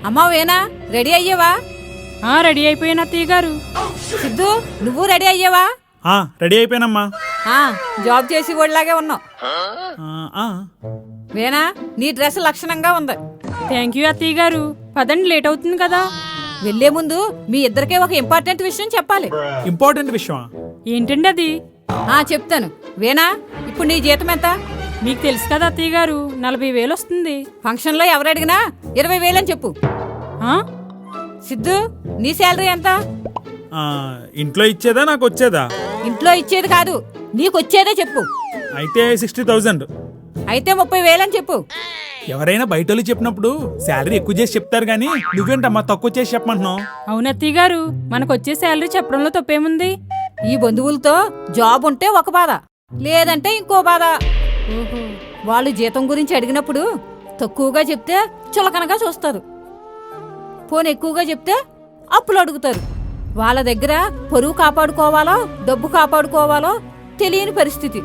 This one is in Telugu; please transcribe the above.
అమ్మా వేనా, రెడీ అయ్యావా? రెడీ అయిపోయిన అత్తయ్య గారు. సిద్ధు, నువ్వు రెడీ అయ్యావా? రెడీ అయిపోయానమ్మా. జాబ్ చేసి వాళ్ళలాగే ఉన్నావు. ఆ. వేనా, నీ డ్రెస్ లక్షణంగా ఉంది. థ్యాంక్ యూ అత్తయ్య గారు. పదండి, లేట్ అవుతుంది కదా. వెళ్లే ముందు మీ ఇద్దరికే ఒక ఇంపార్టెంట్ విషయం చెప్పాలి. ఇంపార్టెంట్ విషయమా? ఏంటండి అది? చెప్తాను. వేనా, ఇప్పుడు నీ జీతం ఎంత? మీకు తెలుసు కదా అత్తయ్య గారు, 40,000 వస్తుంది. ఫంక్షన్లో ఎవరు అడిగినా 20,000 అని చెప్పు. సిద్ధు, నీ శాలరీ ఎంత? ఇంట్లో ఇచ్చేదా నాకు వచ్చేదా? ఇంట్లో ఇచ్చేది కాదు, నీకొచ్చేదే చెప్పు. అయితే 60,000. అయితే 30,000 అని చెప్పు. ఎవరైనా బయటోళ్ళు చెప్పినప్పుడు శాలరీ ఎక్కువ చేసి చెప్తారు గానీ నువ్వేంటమ్మా తక్కువ చేసి చెప్పమంటున్నావు? అవును అత్తయ్య గారు, మనకు వచ్చే శాలరీ చెప్పడంలో తప్పేముంది? ఈ బంధువులతో జాబ్ ఉంటే ఒక బాధ, లేదంటే ఇంకో బాధ. వాళ్ళు జీతం గురించి అడిగినప్పుడు తక్కువగా చెప్తే చులకనగా చూస్తారు. ఫోన్ ఎక్కువగా చెప్తే అప్పులు అడుగుతారు. వాళ్ళ దగ్గర పరువు కాపాడుకోవాలో డబ్బు కాపాడుకోవాలో తెలియని పరిస్థితి.